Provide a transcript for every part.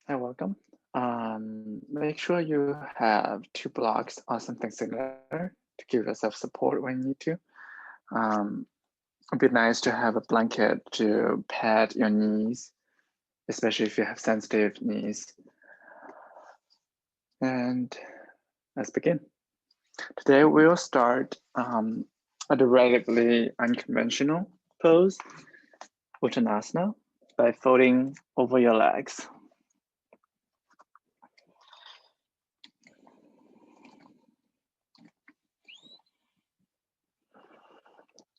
Hi, welcome. Make sure you have two blocks or something similar to give yourself support when you need to. It'd be nice to have a blanket to pad your knees, especially if you have sensitive knees. And let's begin. Today we'll start at a relatively unconventional pose, Uttanasana, by folding over your legs.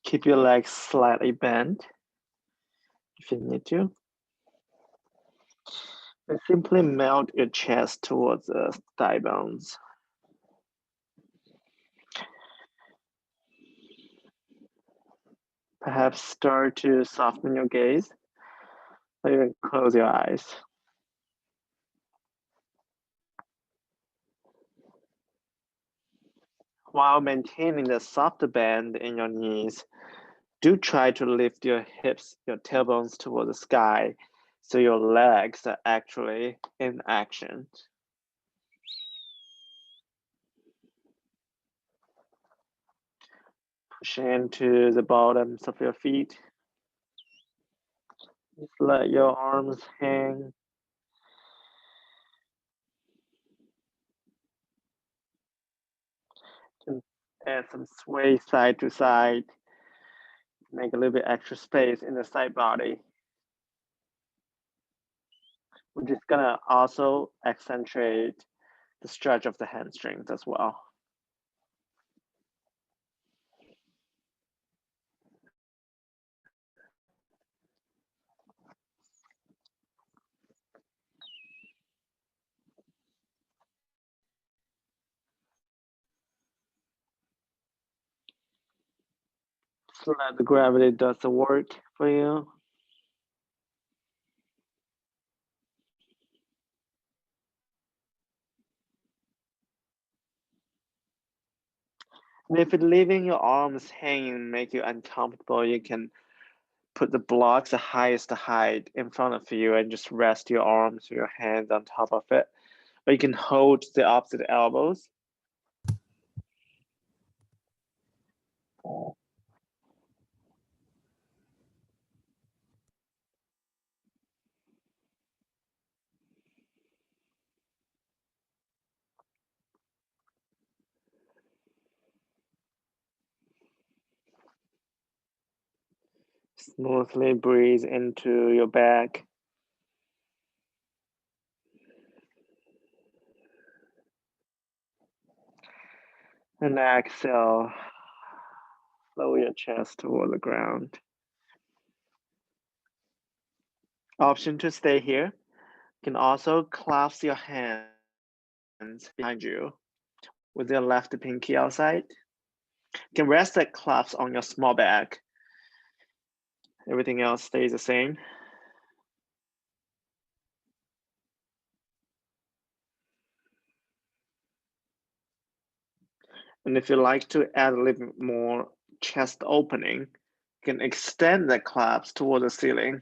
Keep your legs slightly bent if you need to. And simply melt your chest towards the thigh bones. Perhaps start to soften your gaze, or even close your eyes. While maintaining the soft bend in your knees, do try to lift your hips, your tailbones toward the sky, so your legs are actually in action. Push into the bottoms of your feet. Just let your arms hang. And add some sway side to side. Make a little bit extra space in the side body. We're just gonna also accentuate the stretch of the hamstrings as well. So that the gravity does the work for you. And if leaving your arms hanging make you uncomfortable, you can put the blocks the highest height in front of you and just rest your arms or your hands on top of it. Or you can hold the opposite elbows. Smoothly breathe into your back. And exhale, lower your chest toward the ground. Option to stay here. You can also clasp your hands behind you with your left pinky outside. You can rest that clasp on your small back. Everything else stays the same. And if you like to add a little bit more chest opening, you can extend the clasp toward the ceiling.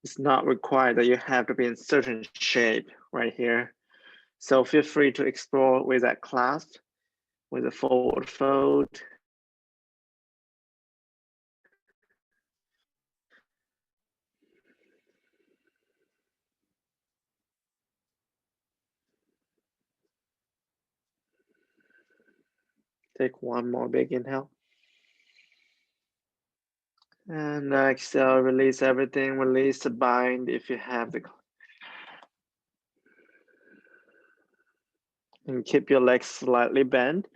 It's not required that you have to be in certain shape right here. So feel free to explore with that clasp, with a forward fold. Take one more big inhale. And exhale, release everything, release the bind if you have the. And keep your legs slightly bent.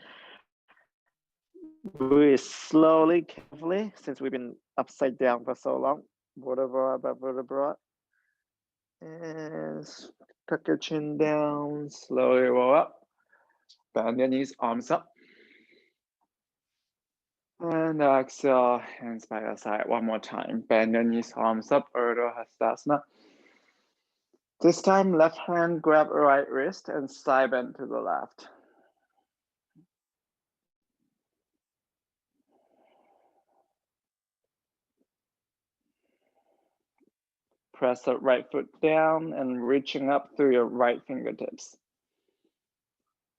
Breathe slowly, carefully, since we've been upside down for so long. Vertebra above vertebra. And tuck your chin down, slowly roll up. Bend your knees, arms up. And exhale, hands by your side one more time. Bend your knees, arms up, Urdhva Hastasana. This time, left hand grab right wrist and side bend to the left. Press the right foot down and reaching up through your right fingertips.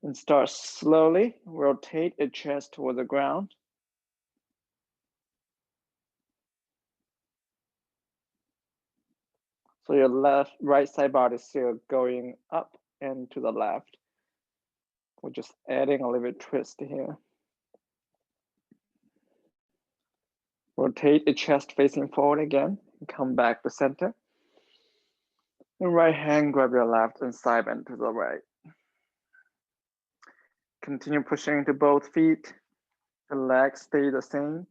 And start slowly, rotate your chest toward the ground. So your right side body is still going up and to the left. We're just adding a little bit twist here. Rotate the chest facing forward again, and come back to center. The right hand grab your left and side bend to the right. Continue pushing into both feet. The legs stay the same.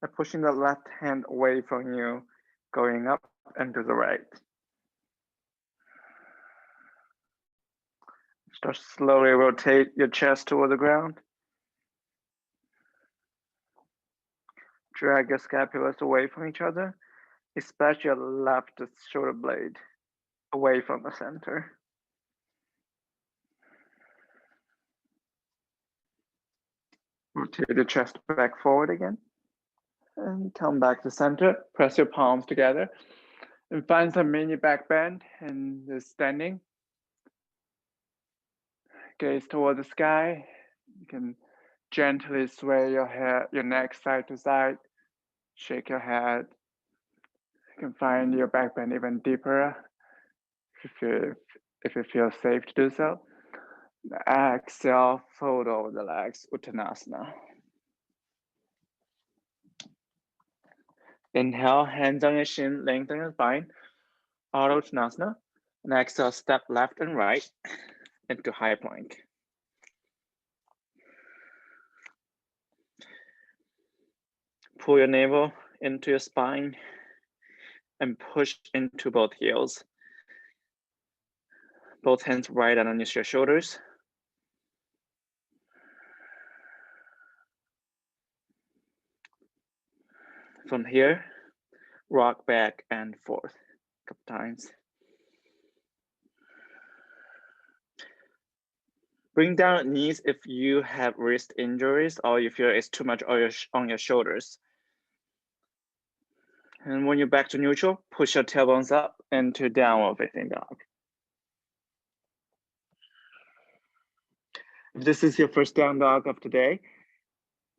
And pushing the left hand away from you, going up and to the right. Start slowly rotate your chest toward the ground. Drag your scapulas away from each other, especially your left shoulder blade away from the center. Rotate the chest back forward again. And come back to center. Press your palms together. And find some mini back bend and the standing. Gaze toward the sky. You can gently sway your head, your neck side to side. Shake your head. You can find your back bend even deeper if you feel safe to do so. Exhale, fold over the legs, Uttanasana. Inhale, hands on your shin, lengthen your spine, Ardha Uttanasana. And exhale, step left and right into high plank. Pull your navel into your spine and push into both heels. Both hands right underneath your shoulders. From here, rock back and forth a couple times. Bring down knees if you have wrist injuries or you feel it's too much on your shoulders. And when you're back to neutral, push your tailbones up into downward facing dog. If this is your first down dog of today,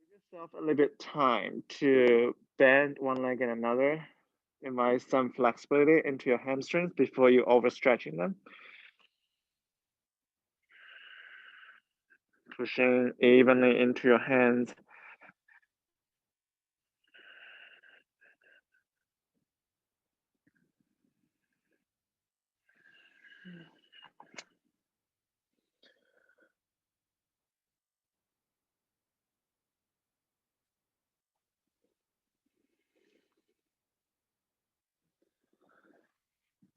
give yourself a little bit time to bend one leg and another. Invite some flexibility into your hamstrings before you overstretching them. Pushing evenly into your hands.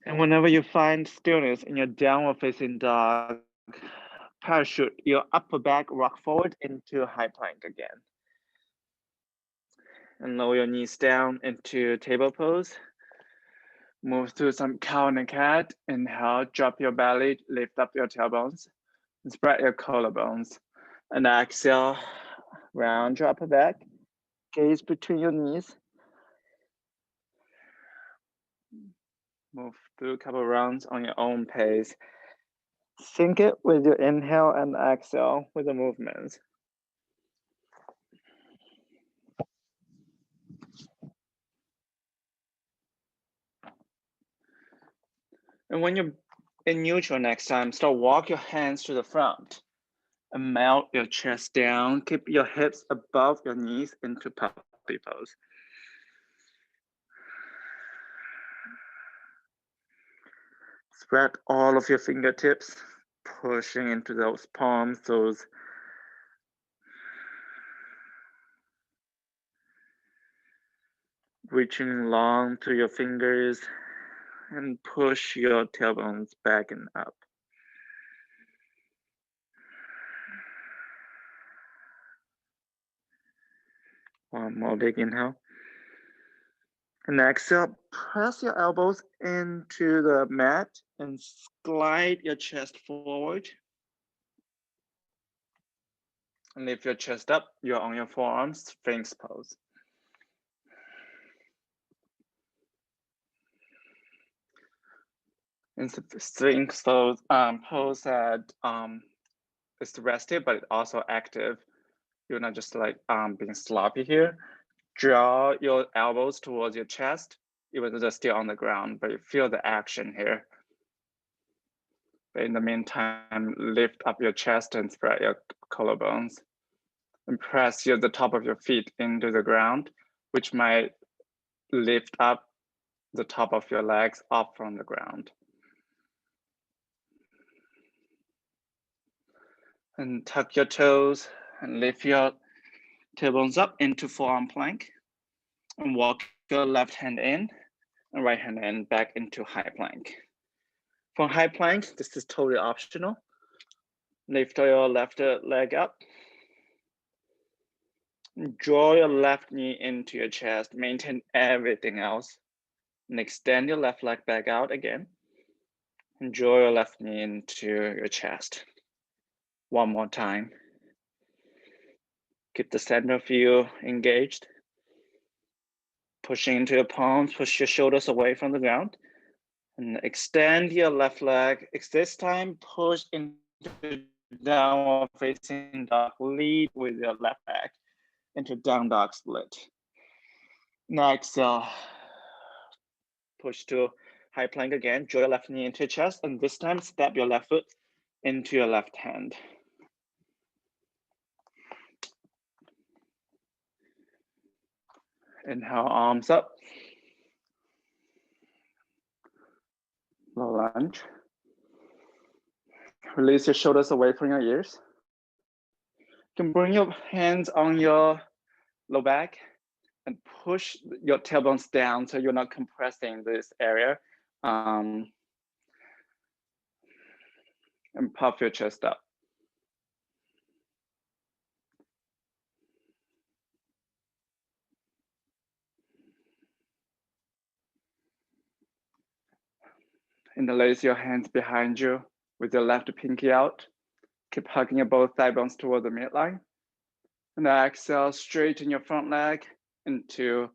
And whenever you find stillness in your downward facing dog, parachute your upper back rock forward into high plank again. And lower your knees down into table pose. Move through some cow and cat. Inhale, drop your belly, lift up your tailbones, and spread your collarbones. And exhale, round your upper back, gaze between your knees. Move through a couple rounds on your own pace. Sync it with your inhale and exhale with the movements. And when you're in neutral next time, start walk your hands to the front and melt your chest down. Keep your hips above your knees into puppy pose. Spread all of your fingertips, pushing into those palms, those reaching long to your fingers and push your tailbones back and up. One more big inhale. And exhale, press your elbows into the mat and glide your chest forward. And lift your chest up, you're on your forearms, Sphinx pose. In string pose that it's rested, but it's also active. You're not just like being sloppy here. Draw your elbows towards your chest, even though they're still on the ground, but you feel the action here. But in the meantime, lift up your chest and spread your collarbones. And press the top of your feet into the ground, which might lift up the top of your legs up from the ground. And tuck your toes and lift your tailbones up into forearm plank. And walk your left hand in and right hand in back into high plank. For high plank, this is totally optional. Lift your left leg up. Draw your left knee into your chest. Maintain everything else. And extend your left leg back out again. And draw your left knee into your chest. One more time. Keep the center of you engaged. Pushing into your palms, push your shoulders away from the ground. And extend your left leg. This time, push into downward facing dog. Lead with your left leg into down dog split. Now exhale. Push to high plank again. Draw your left knee into your chest, and this time step your left foot into your left hand. Inhale, arms up. Low lunge. Release your shoulders away from your ears. You can bring your hands on your low back and push your tailbones down so you're not compressing this area. And puff your chest up. Interlace your hands behind you with your left pinky out. Keep hugging your both thigh bones toward the midline. And exhale, straighten your front leg into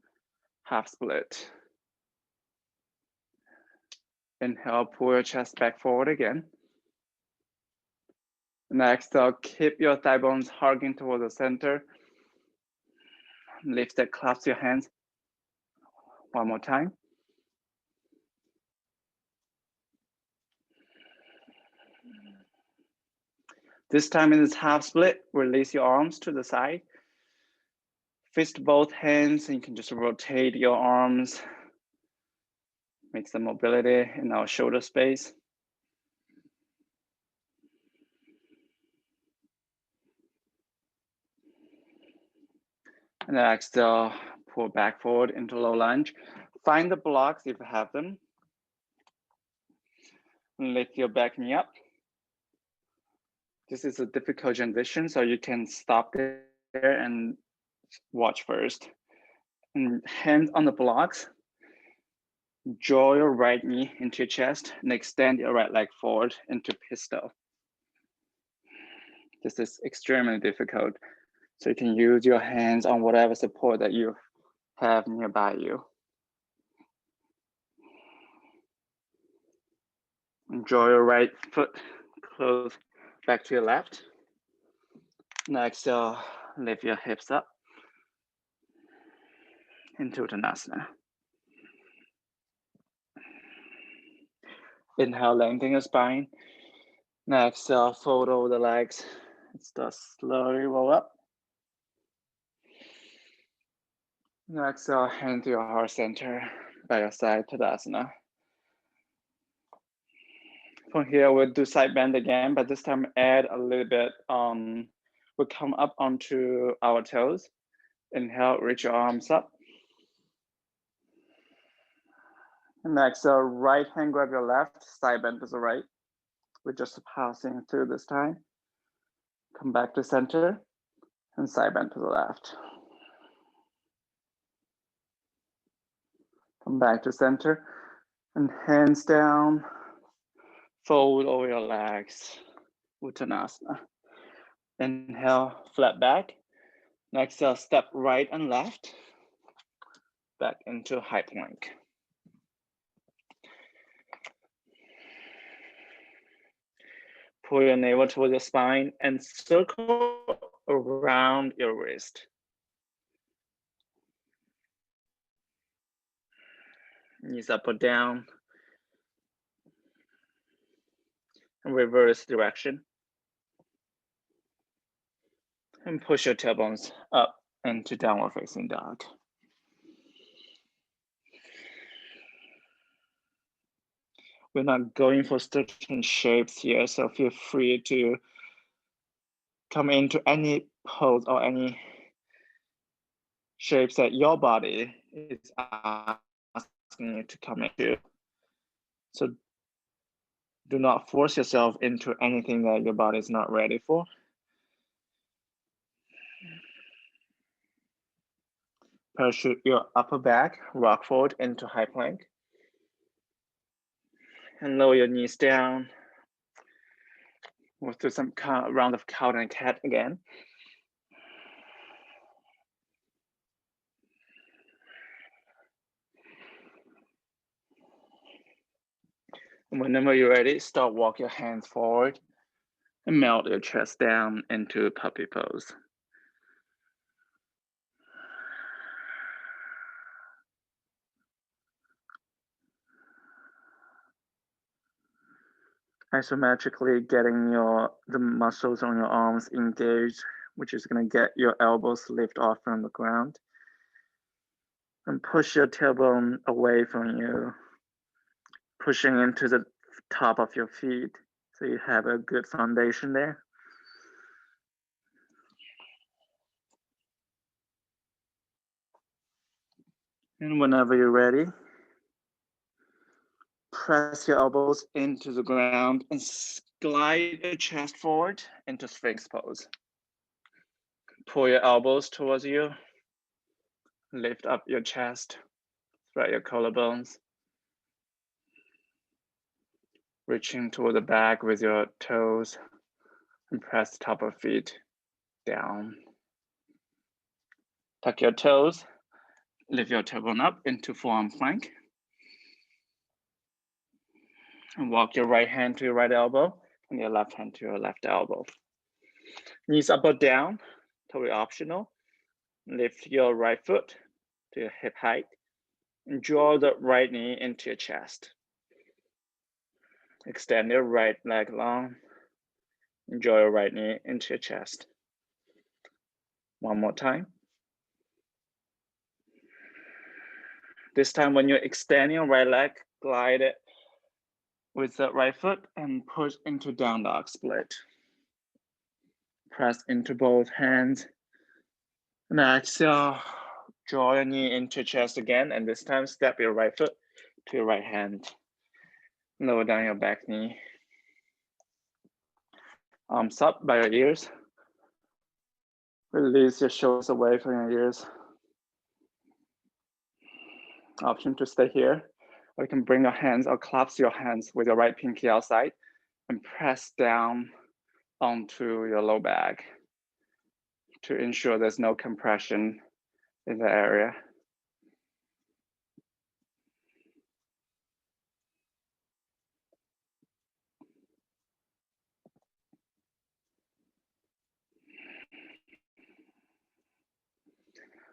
half split. Inhale, pull your chest back forward again. And exhale, keep your thigh bones hugging toward the center. Lift and clasp your hands. One more time. This time in this half split, release your arms to the side. Fist both hands, and you can just rotate your arms. Make some mobility in our shoulder space. And then exhale, pull back forward into low lunge. Find the blocks if you have them. Lift your back knee up. This is a difficult transition, so you can stop there and watch first. And hands on the blocks. Draw your right knee into your chest and extend your right leg forward into pistol. This is extremely difficult, so you can use your hands on whatever support that you have nearby you. And draw your right foot close back to your left. Now exhale, lift your hips up into Uttanasana. Inhale, lengthen your spine. Now exhale, fold over the legs and start slowly roll up. Now exhale, hand to your heart center by your side, Tadasana. From here, we'll do side bend again, but this time add a little bit. We'll come up onto our toes. Inhale, reach your arms up. And exhale, right hand grab your left, side bend to the right. We're just passing through this time. Come back to center and side bend to the left. Come back to center and hands down. Fold over your legs, Uttanasana. Inhale, flat back. Exhale, step right and left. Back into high plank. Pull your navel towards your spine and circle around your wrist. Knees up or down. And reverse direction. And push your tailbones up into downward facing dog. We're not going for certain shapes here, so feel free to come into any pose or any shapes that your body is asking you to come into. So do not force yourself into anything that your body is not ready for. Parachute your upper back, rock forward into high plank. And lower your knees down. We'll do some round of cow and cat again. And whenever you're ready, start walk your hands forward and melt your chest down into puppy pose. Isometrically getting the muscles on your arms engaged, which is going to get your elbows lift off from the ground. And push your tailbone away from you, pushing into the top of your feet so you have a good foundation there. And whenever you're ready, press your elbows into the ground and glide your chest forward into Sphinx pose. Pull your elbows towards you, lift up your chest, spread your collarbones, reaching toward the back with your toes and press the top of feet down. Tuck your toes, lift your tailbone up into forearm plank. And walk your right hand to your right elbow and your left hand to your left elbow. Knees up or down, totally optional. Lift your right foot to your hip height and draw the right knee into your chest. Extend your right leg long and draw your right knee into your chest. One more time. This time when you're extending your right leg, glide it with the right foot and push into down dog split. Press into both hands. And exhale, draw your knee into your chest again, and this time step your right foot to your right hand. Lower down your back knee. Arms up by your ears. Release your shoulders away from your ears. Option to stay here, or you can bring your hands or clasp your hands with your right pinky outside and press down onto your low back to ensure there's no compression in the area.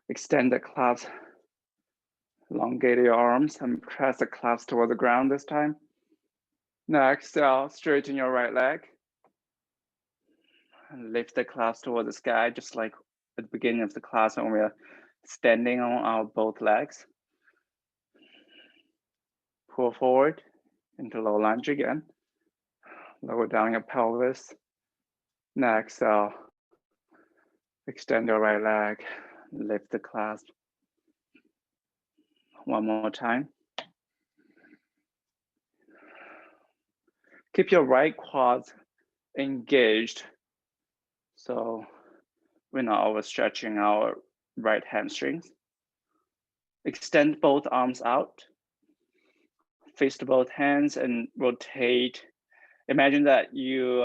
Extend the clasp, elongate your arms and press the clasp toward the ground this time. Now exhale, straighten your right leg. And lift the clasp toward the sky, just like at the beginning of the class when we are standing on our both legs. Pull forward into low lunge again. Lower down your pelvis. Now exhale, extend your right leg, lift the clasp. One more time. Keep your right quads engaged so we're not overstretching our right hamstrings. Extend both arms out. Fist both hands and rotate. Imagine that you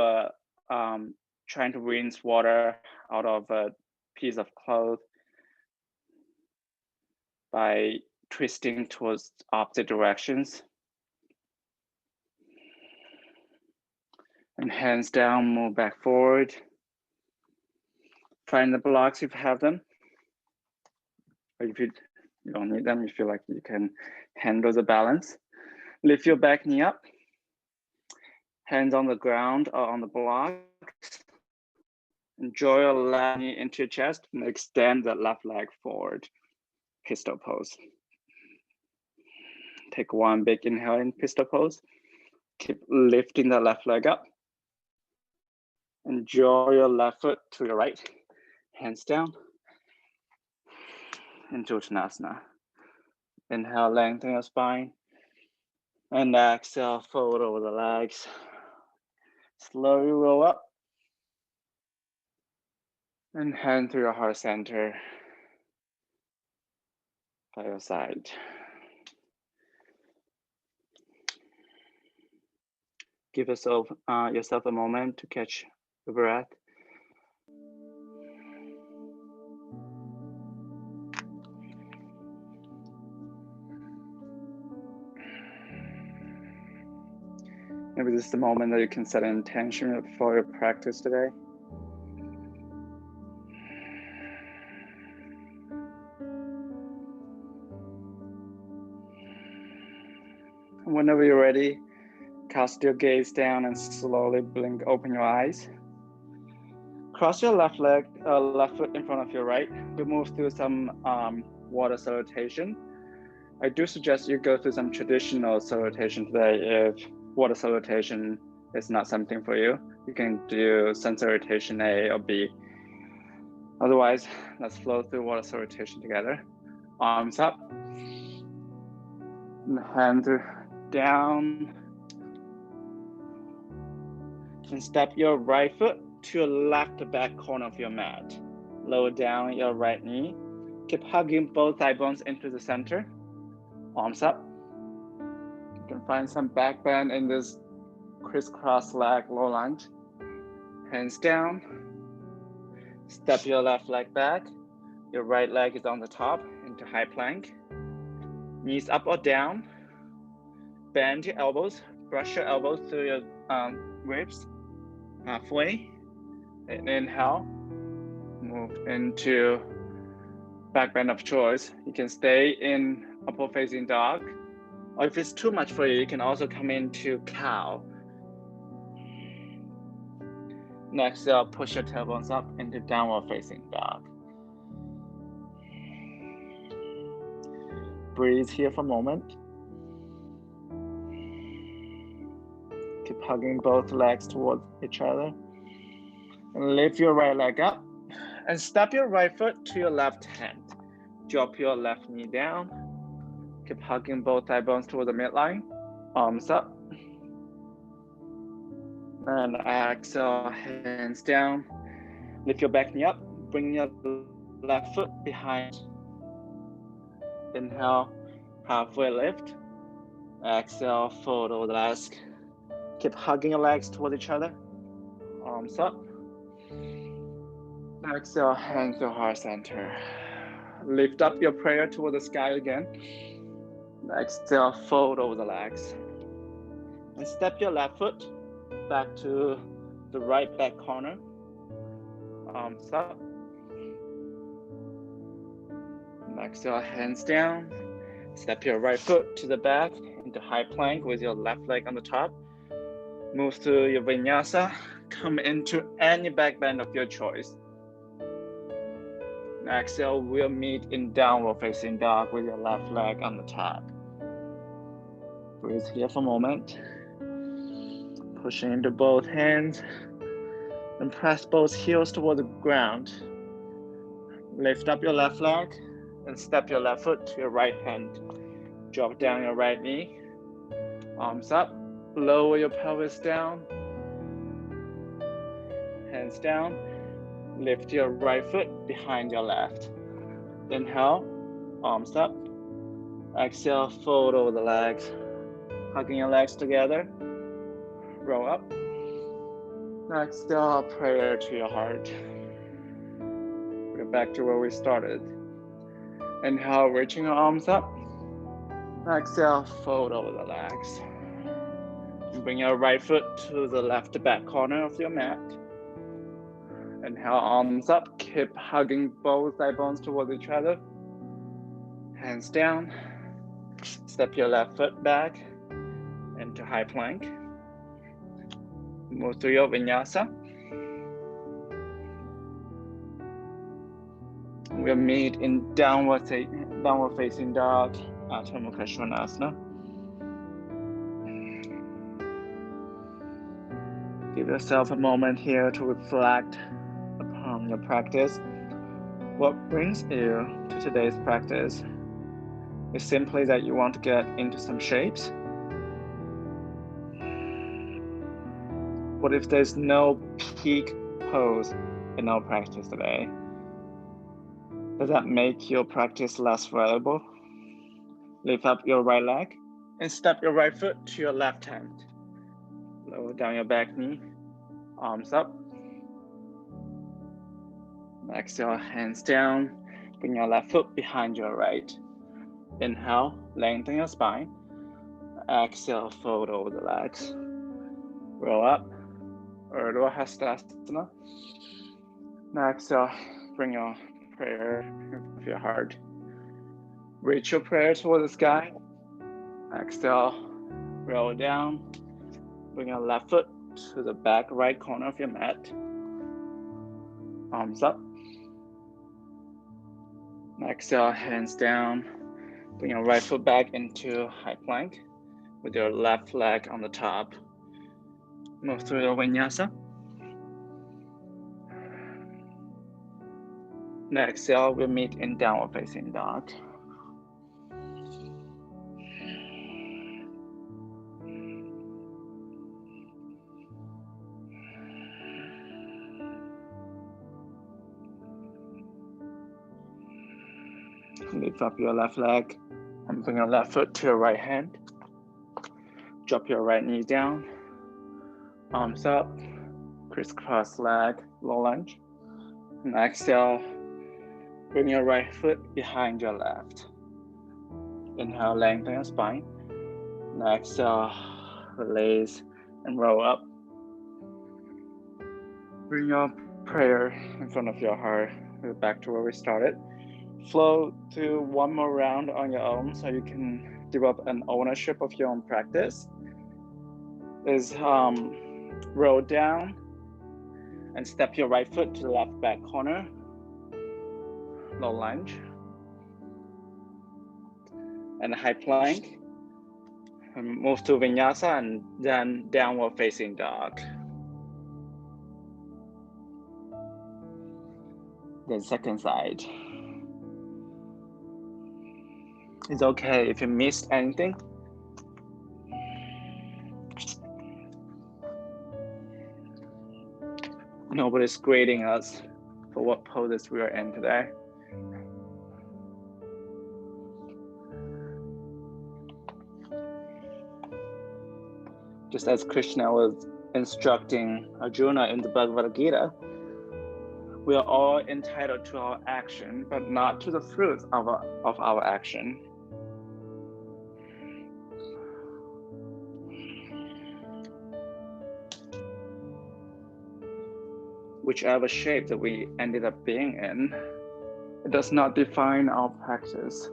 trying to rinse water out of a piece of cloth by twisting towards opposite directions. And hands down, move back forward. Find the blocks if you have them. Or if you don't need them, you feel like you can handle the balance. Lift your back knee up. Hands on the ground or on the blocks. And draw your left knee into your chest and extend the left leg forward. Pistol pose. Take one big inhale in pistol pose. Keep lifting the left leg up. And draw your left foot to your right. Hands down. Into Uttanasana. Inhale, lengthen your spine. And exhale, fold over the legs. Slowly roll up. And hand to your heart center by your side. Give yourself a moment to catch the breath. Maybe this is the moment that you can set an intention for your practice today. Whenever you're ready, cast your gaze down and slowly blink open your eyes. Cross your left foot in front of your right. We move through some water salutation. I do suggest you go through some traditional salutation today. If water salutation is not something for you, you can do sun salutation A or B. Otherwise, let's flow through water salutation together. Arms up, and hands down. And step your right foot to your left back corner of your mat. Lower down your right knee. Keep hugging both thigh bones into the center. Arms up. You can find some back bend in this crisscross leg low lunge. Hands down. Step your left leg back. Your right leg is on the top into high plank. Knees up or down. Bend your elbows. Brush your elbows through your ribs. Halfway. And inhale. Move into back bend of choice. You can stay in upward facing dog. Or if it's too much for you, you can also come into cow. Next, push your tailbones up into downward facing dog. Breathe here for a moment. Keep hugging both legs towards each other. And lift your right leg up. And step your right foot to your left hand. Drop your left knee down. Keep hugging both thigh bones toward the midline. Arms up. And exhale, hands down. Lift your back knee up. Bring your left foot behind. Inhale, halfway lift. Exhale, fold over the legs. Keep hugging your legs toward each other. Arms up. Exhale, hands to heart center. Lift up your prayer toward the sky again. Exhale, fold over the legs. And step your left foot back to the right back corner. Arms up. And exhale, hands down. Step your right foot to the back into high plank with your left leg on the top. Move to your vinyasa. Come into any back bend of your choice. Exhale, we'll meet in downward facing dog with your left leg on the top. Breathe here for a moment. Pushing into both hands and press both heels toward the ground. Lift up your left leg and step your left foot to your right hand. Drop down your right knee. Arms up. Lower your pelvis down. Hands down. Lift your right foot behind your left. Inhale, arms up. Exhale, fold over the legs. Hugging your legs together. Roll up. Exhale, prayer to your heart. Go back to where we started. Inhale, reaching your arms up. Exhale, fold over the legs. Bring your right foot to the left back corner of your mat. Inhale, arms up. Keep hugging both thigh bones towards each other. Hands down. Step your left foot back into high plank. Move to your vinyasa. We'll meet in downward facing dog, Adho Mukha Svanasana. Give yourself a moment here to reflect upon your practice. What brings you to today's practice? Is simply that you want to get into some shapes? What if there's no peak pose in our practice today? Does that make your practice less valuable? Lift up your right leg and step your right foot to your left hand. Lower down your back knee, arms up. Exhale, hands down. Bring your left foot behind your right. Inhale, lengthen your spine. Exhale, fold over the legs. Roll up, Urdhva Hastasana. Now exhale, bring your prayer of your heart. Reach your prayer toward the sky. Exhale, roll down. Bring your left foot to the back right corner of your mat. Arms up. Exhale, hands down. Bring your right foot back into high plank with your left leg on the top. Move through your vinyasa. Next exhale, we'll meet in downward facing dog. Lift up your left leg and bring your left foot to your right hand. Drop your right knee down. Arms up. Crisscross leg, low lunge. And exhale, bring your right foot behind your left. Inhale, lengthen your spine. And exhale, release and roll up. Bring your prayer in front of your heart. Back to where we started. Flow to one more round on your own so you can develop an ownership of your own practice. Is roll down and step your right foot to the left back corner. Low lunge. And high plank. And move to vinyasa and then downward facing dog. Then second side. It's okay if you missed anything. Nobody's grading us for what poses we are in today. Just as Krishna was instructing Arjuna in the Bhagavad Gita, we are all entitled to our action, but not to the fruits of our action. Whichever shape that we ended up being in, it does not define our practice.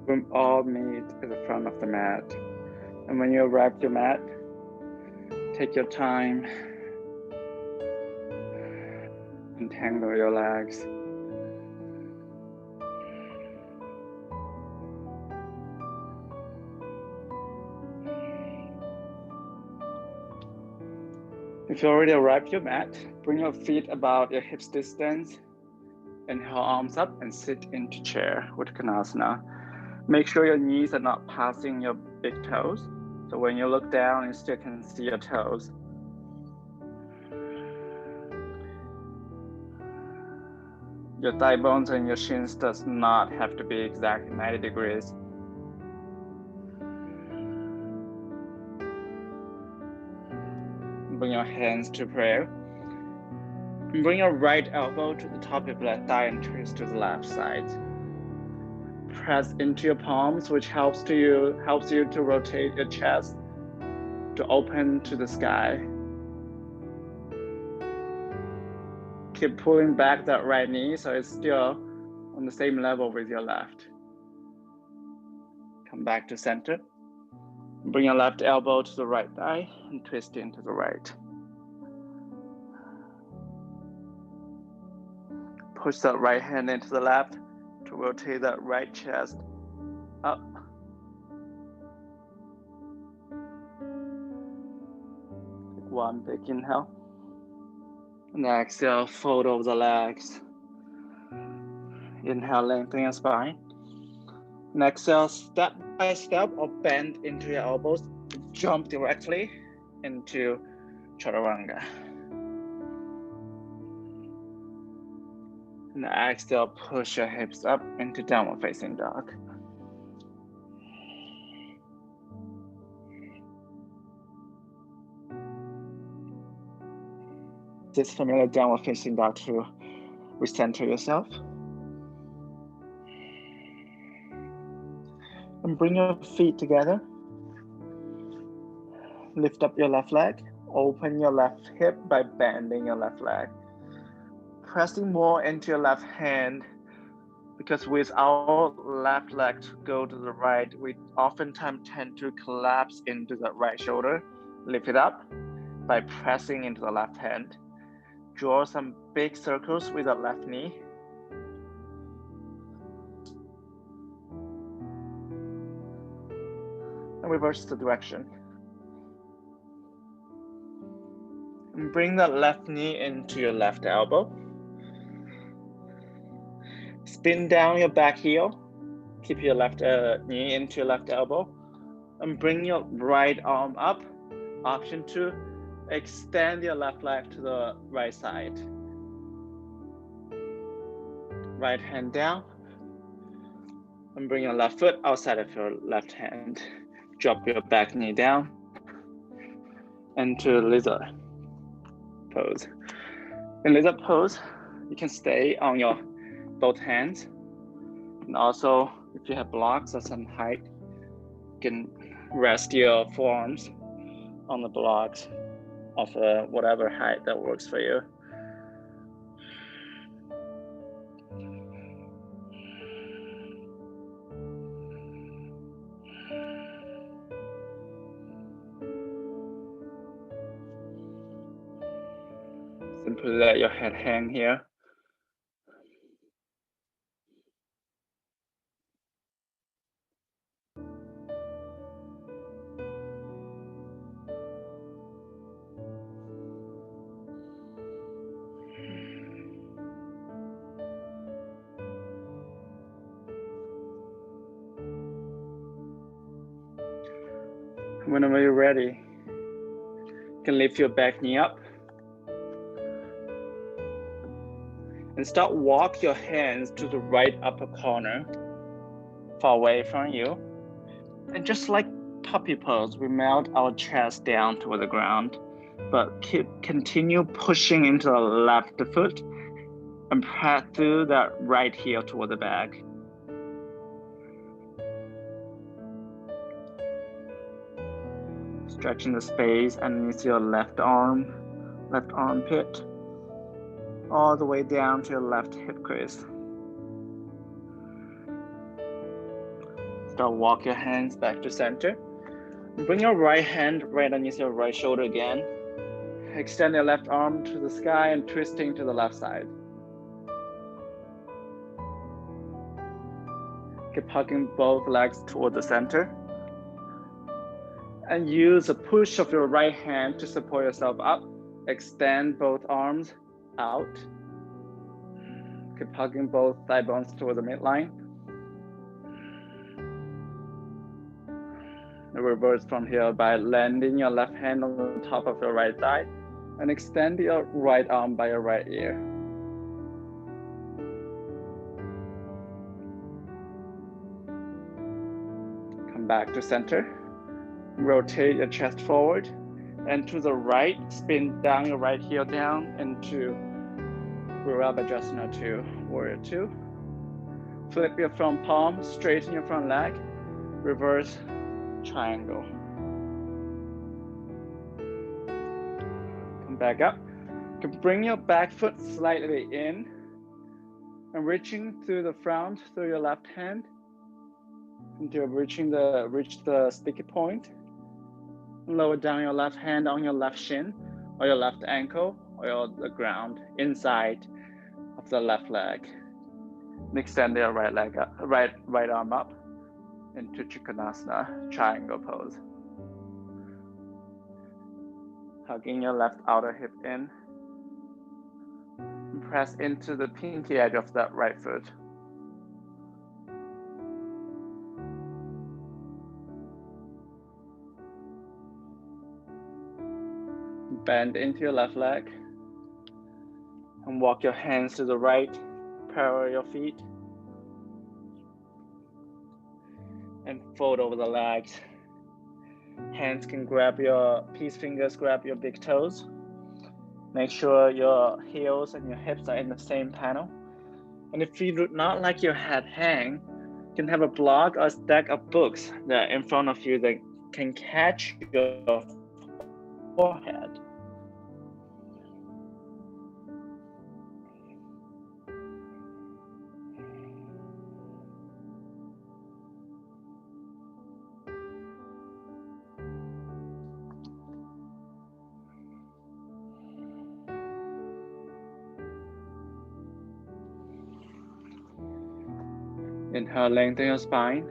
We all meet at the front of the mat. And when you arrive at your mat, take your time, untangle your legs. If you already arrived at your mat, bring your feet about your hips distance Inhale, arms up and sit into chair, Uttanasana. Make sure your knees are not passing your big toes. So when you look down, you still can see your toes. Your thigh bones and your shins does not have to be exactly 90 degrees. Bring your hands to prayer. Bring your right elbow to the top of your left thigh and twist to the left side. Press into your palms, which helps you to rotate your chest to open to the sky. Keep pulling back that right knee so it's still on the same level with your left. Come back to center. Bring your left elbow to the right thigh and twist into the right. Push that right hand into the left to rotate that right chest up. Take one big inhale. And exhale, fold over the legs. Inhale, lengthen your spine. And exhale, step by step or bend into your elbows. Jump directly into Chaturanga. And exhale, push your hips up into downward facing dog. This familiar downward facing dog to recenter yourself. And bring your feet together. Lift up your left leg. Open your left hip by bending your left leg. Pressing more into your left hand, because with our left leg to go to the right, we oftentimes tend to collapse into the right shoulder. Lift it up by pressing into the left hand. Draw some big circles with the left knee. And reverse the direction. And bring the left knee into your left elbow. Spin down your back heel. Keep your left knee into your left elbow. And bring your right arm up. Option 2, extend your left leg to the right side. Right hand down. And bring your left foot outside of your left hand. Drop your back knee down into lizard pose. In lizard pose, you can stay on your both hands. And also, if you have blocks at some height, you can rest your forearms on the blocks of whatever height that works for you. Simply let your head hang here. Whenever you're ready, you can lift your back knee up. And start walk your hands to the right upper corner, far away from you. And just like puppy pose, we melt our chest down toward the ground, but continue pushing into the left foot and press through that right heel toward the back. Stretching the space underneath your left armpit, all the way down to your left hip crease. Start walk your hands back to center. Bring your right hand right underneath your right shoulder again. Extend your left arm to the sky and twisting to the left side. Keep hugging both legs toward the center. And use a push of your right hand to support yourself up. Extend both arms out. Keep hugging both thigh bones toward the midline. Reverse from here by landing your left hand on the top of your right thigh and extend your right arm by your right ear. Come back to center. Rotate your chest forward and to the right, spin down your right heel down into Virabhadrasana 2, Warrior 2. Flip your front palm, straighten your front leg, reverse triangle. Come back up. You can bring your back foot slightly in and reaching through the front through your left hand until reach the sticky point. Lower down your left hand on your left shin or your left ankle or the ground inside of the left leg. And extend your right leg up, right arm up into Trikonasana, triangle pose. Hugging your left outer hip in. And press into the pinky edge of that right foot. Bend into your left leg. And walk your hands to the right, parallel your feet. And fold over the legs. Hands can grab your peace fingers, grab your big toes. Make sure your heels and your hips are in the same panel. And if you do not like your head hang, you can have a block or stack of books that are in front of you that can catch your forehead. Inhale, lengthen your spine.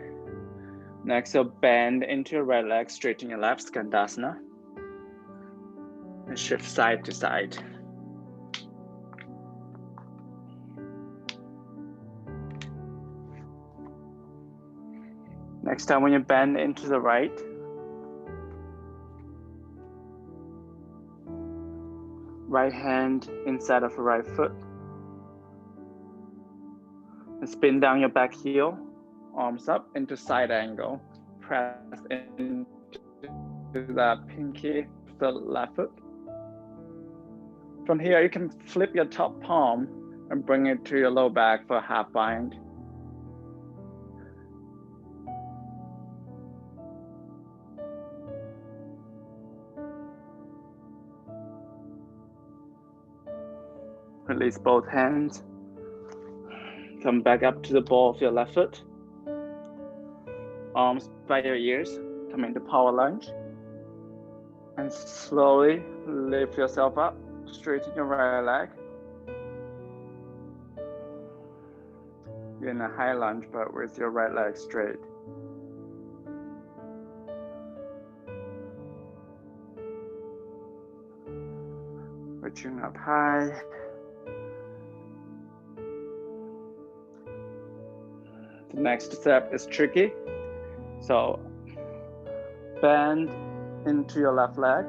Next, you'll bend into your right leg, straighten your left, Skandasana. And shift side to side. Next time when you bend into the right, right hand inside of the right foot. And spin down your back heel, arms up into side angle. Press into the pinky of the left foot. From here, you can flip your top palm and bring it to your low back for a half bind. Release both hands. Come back up to the ball of your left foot. Arms by your ears. Come into power lunge. And slowly lift yourself up. Straighten your right leg. You're in a high lunge, but with your right leg straight. Reaching up high. The next step is tricky. So bend into your left leg,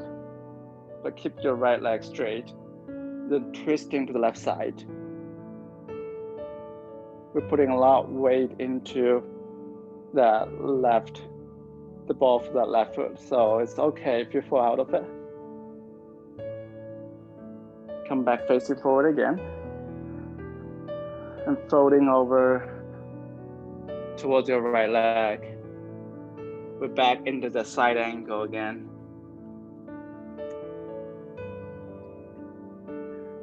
but keep your right leg straight. Then twisting to the left side. We're putting a lot of weight into the ball of that left foot. So it's okay if you fall out of it. Come back facing forward again. And folding over towards your right leg. We're back into the side angle again.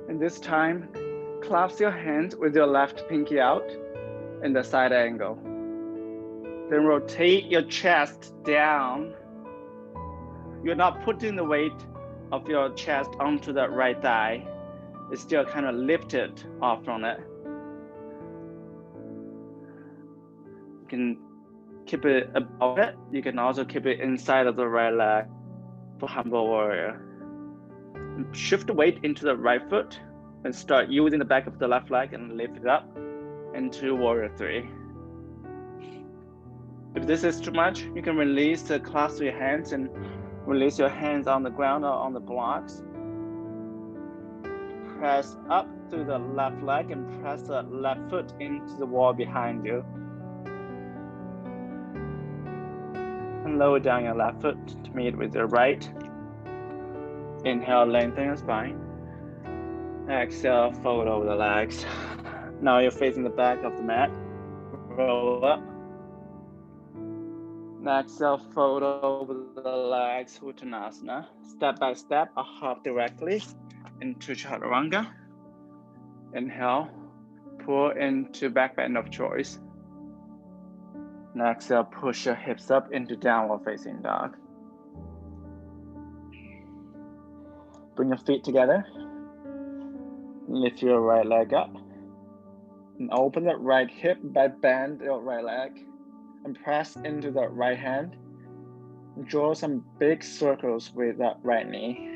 And this time, clasp your hands with your left pinky out in the side angle. Then rotate your chest down. You're not putting the weight of your chest onto that right thigh. It's still kind of lifted off from it. You can keep it above it. You can also keep it inside of the right leg for humble warrior. Shift the weight into the right foot And start using the back of the left leg and lift it up into warrior 3. If this is too much, you can release the clasp of your hands and release your hands on the ground or on the blocks. Press up through the left leg and press the left foot into the wall behind you. And lower down your left foot to meet with your right. Inhale, lengthen your spine. Exhale, fold over the legs. Now you're facing the back of the mat. Roll up. Exhale, fold over the legs, Uttanasana. Step by step, or hop directly into Chaturanga. Inhale, pull into back bend of choice. And exhale, push your hips up into downward facing dog. Bring your feet together. Lift your right leg up. And open that right hip by bend your right leg. And press into the right hand. And draw some big circles with that right knee.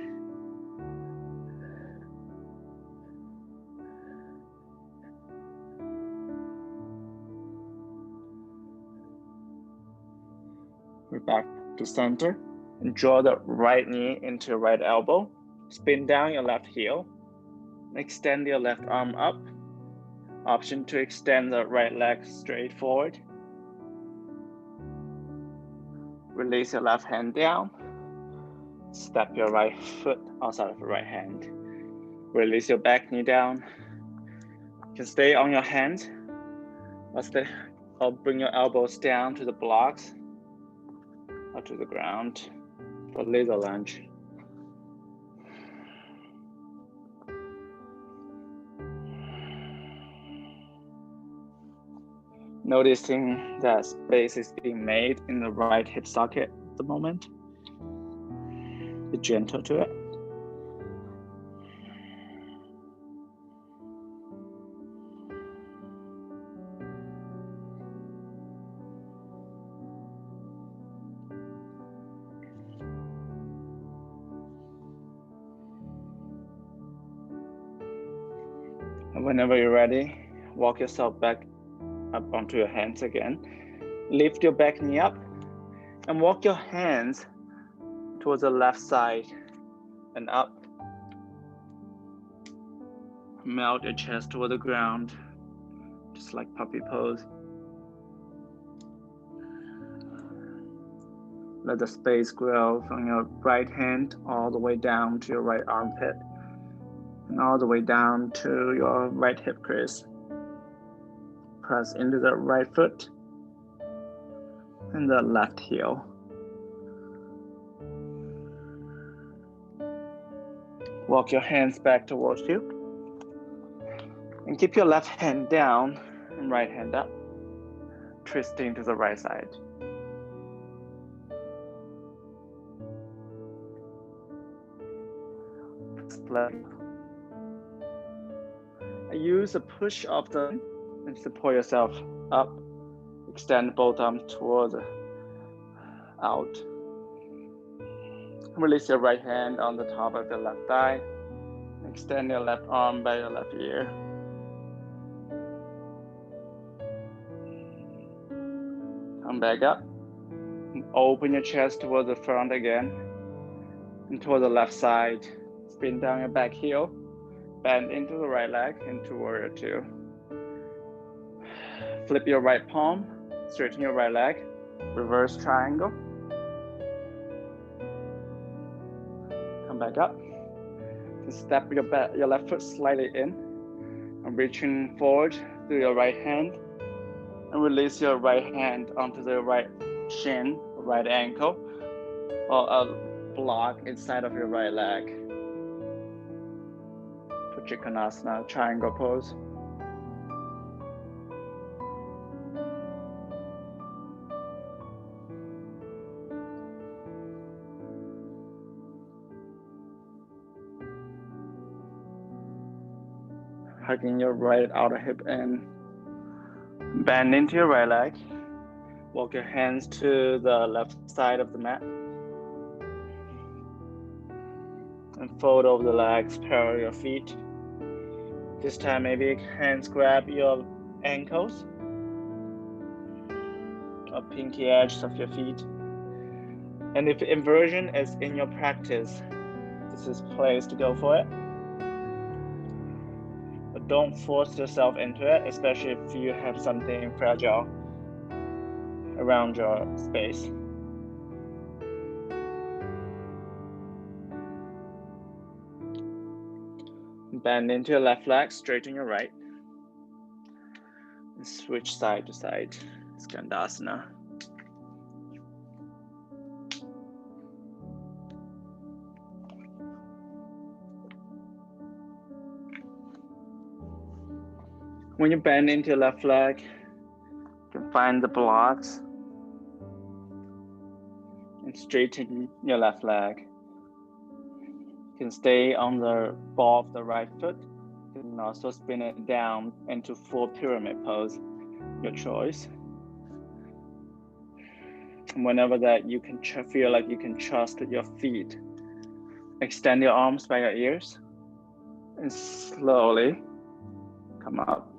We're back to center. And draw the right knee into your right elbow. Spin down your left heel. Extend your left arm up. Option to extend the right leg straight forward. Release your left hand down. Step your right foot outside of your right hand. Release your back knee down. You can stay on your hands. Or bring your elbows down to the blocks or to the ground for laser lunge. Noticing that space is being made in the right hip socket at the moment. Be gentle to it. And whenever you're ready, walk yourself back up onto your hands again. Lift your back knee up and walk your hands towards the left side and up. Melt your chest toward the ground, just like puppy pose. Let the space grow from your right hand all the way down to your right armpit and all the way down to your right hip crease. Press into the right foot and the left heel. Walk your hands back towards you. And keep your left hand down and right hand up, twisting to the right side. Use a push of the and support yourself up. Extend both arms towards out. Release your right hand on the top of your left thigh. Extend your left arm by your left ear. Come back up. And open your chest towards the front again. And toward the left side. Spin down your back heel. Bend into the right leg into warrior 2. Flip your right palm, straighten your right leg, reverse triangle. Come back up. Step your left foot slightly in and reaching forward through your right hand and release your right hand onto the right shin, right ankle, or a block inside of your right leg. Trikonasana, triangle pose. Hugging your right outer hip in. Bend into your right leg. Walk your hands to the left side of the mat. And fold over the legs, parallel your feet. This time, maybe hands grab your ankles or pinky edges of your feet. And if inversion is in your practice, this is place to go for it. But don't force yourself into it, especially if you have something fragile around your space. Bend into your left leg, straighten your right. And switch side to side, Skandasana. When you bend into your left leg, you can find the blocks and straighten your left leg. You can stay on the ball of the right foot. You can also spin it down into full pyramid pose, your choice. And whenever that you can feel like you can trust your feet, extend your arms by your ears and slowly come up.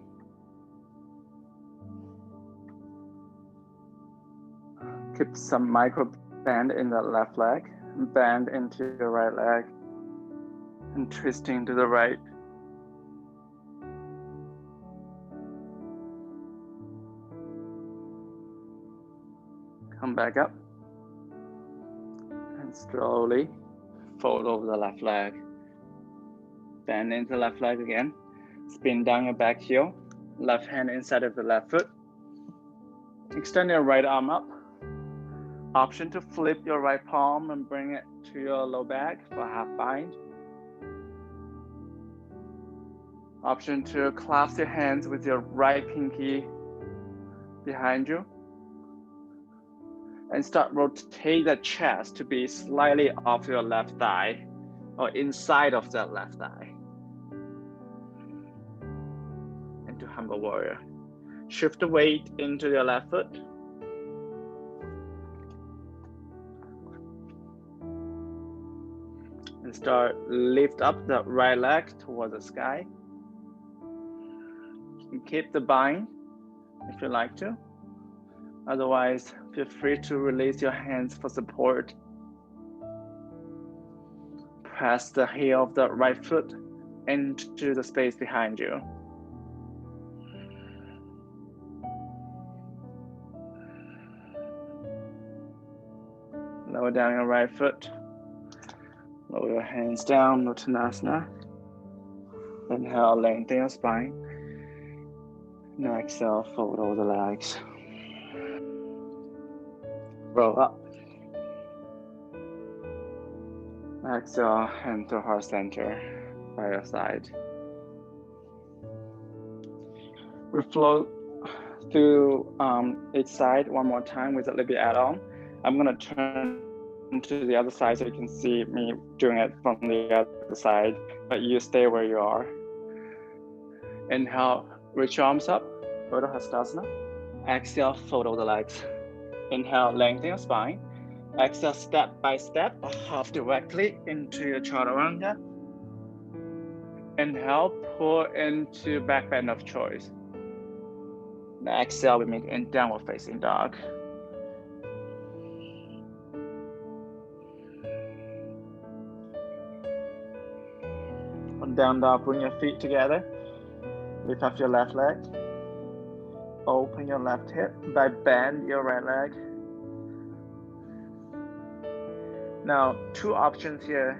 Keep some micro bend in the left leg, bend into your right leg, and twisting to the right. Come back up and slowly fold over the left leg. Bend into the left leg again. Spin down your back heel, left hand inside of the left foot. Extend your right arm up. Option to flip your right palm and bring it to your low back for half bind. Option to clasp your hands with your right pinky behind you. And start rotate the chest to be slightly off your left thigh or inside of that left thigh. Into Humble Warrior. Shift the weight into your left foot. And start lift up the right leg towards the sky. You can keep the bind if you like to. Otherwise, feel free to release your hands for support. Press the heel of the right foot into the space behind you. Lower down your right foot. Lower your hands down, Uttanasana. Inhale, lengthen your spine. Now exhale, fold over the legs. Roll up. Exhale, hand to heart center by your side. We flow through each side one more time with a little bit add-on. I'm gonna turn to the other side so you can see me doing it from the other side, but you stay where you are. Inhale, reach your arms up, Urdhva Hastasana. Exhale, fold over the legs. Inhale, lengthen your spine. Exhale, step by step, hop directly into your Chaturanga. Inhale, pull into back bend of choice. Now exhale, we meet in downward facing dog. On down dog, bring your feet together. Lift up your left leg. Open your left hip by bend your right leg. Now, two options here.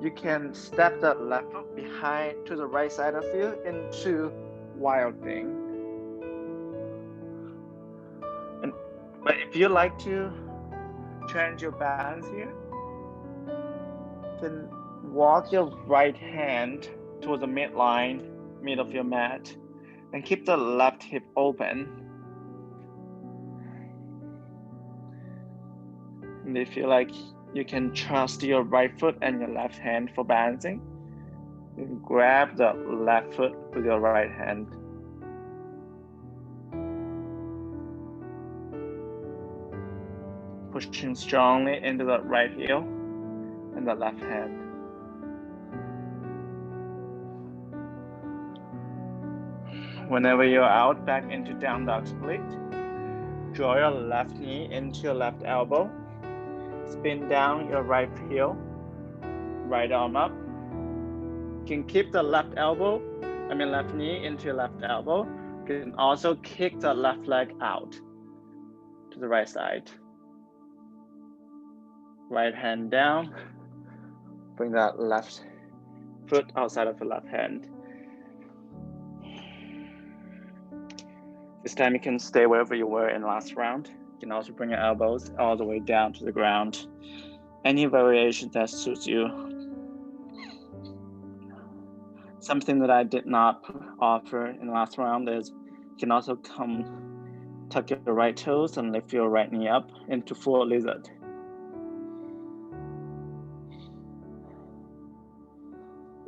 You can step the left foot behind to the right side of you into wild thing. But if you like to change your balance here, you can walk your right hand towards the midline, mid of your mat, and keep the left hip open. And if you like, you can trust your right foot and your left hand for balancing. You can grab the left foot with your right hand. Pushing strongly into the right heel and the left hand. Whenever you're out, back into down dog split. Draw your left knee into your left elbow. Spin down your right heel. Right arm up. You can keep the left knee into your left elbow. You can also kick the left leg out to the right side. Right hand down. Bring that left foot outside of the left hand. This time you can stay wherever you were in last round. You can also bring your elbows all the way down to the ground. Any variation that suits you. Something that I did not offer in the last round is you can also tuck your right toes and lift your right knee up into full lizard.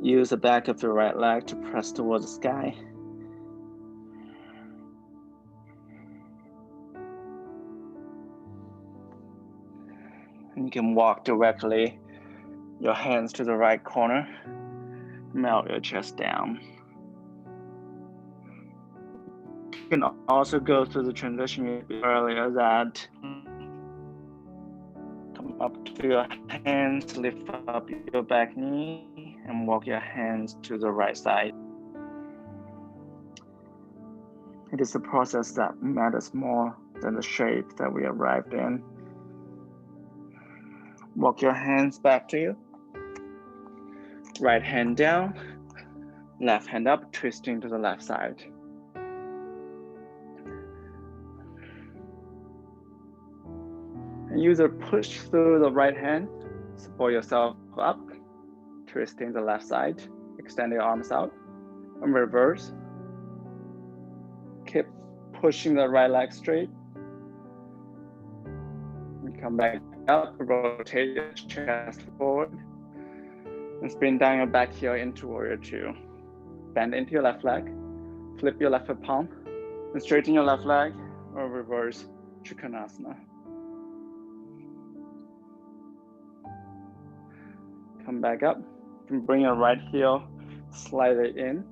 Use the back of your right leg to press towards the sky. And you can walk directly your hands to the right corner. Melt your chest down. You can also go through the transition you did earlier that come up to your hands, lift up your back knee, and walk your hands to the right side. It is the process that matters more than the shape that we arrived in. Walk your hands back to you. Right hand down, left hand up, twisting to the left side. And use a push through the right hand, support yourself up, twisting the left side, extend your arms out, and reverse. Keep pushing the right leg straight. And come back up, rotate your chest forward, and spin down your back heel into warrior two. Bend into your left leg, flip your left foot palm, and straighten your left leg, or reverse Trikonasana. Come back up, and bring your right heel slightly in,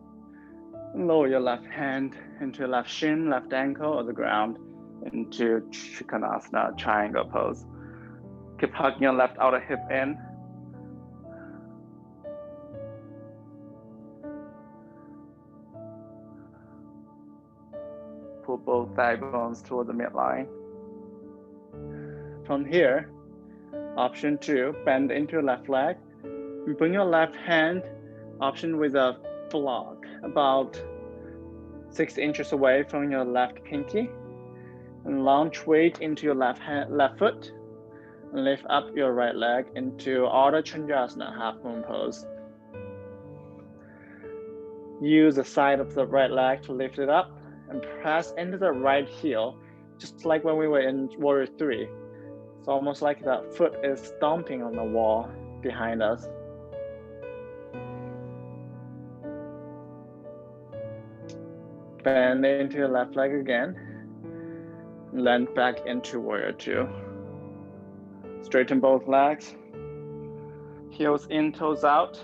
and lower your left hand into your left shin, left ankle, or the ground into Trikonasana, triangle pose. Keep hugging your left outer hip in. Pull both thigh bones toward the midline. From here, option 2, bend into your left leg. Bring your left hand, option with a block, about 6 inches away from your left pinky. And launch weight into your left foot. And lift up your right leg into Ardha Chandrasana, half moon pose. Use the side of the right leg to lift it up and press into the right heel, just like when we were in warrior 3. It's almost like that foot is stomping on the wall behind us. Bend into your left leg again. Land back into warrior 2. Straighten both legs. Heels in, toes out.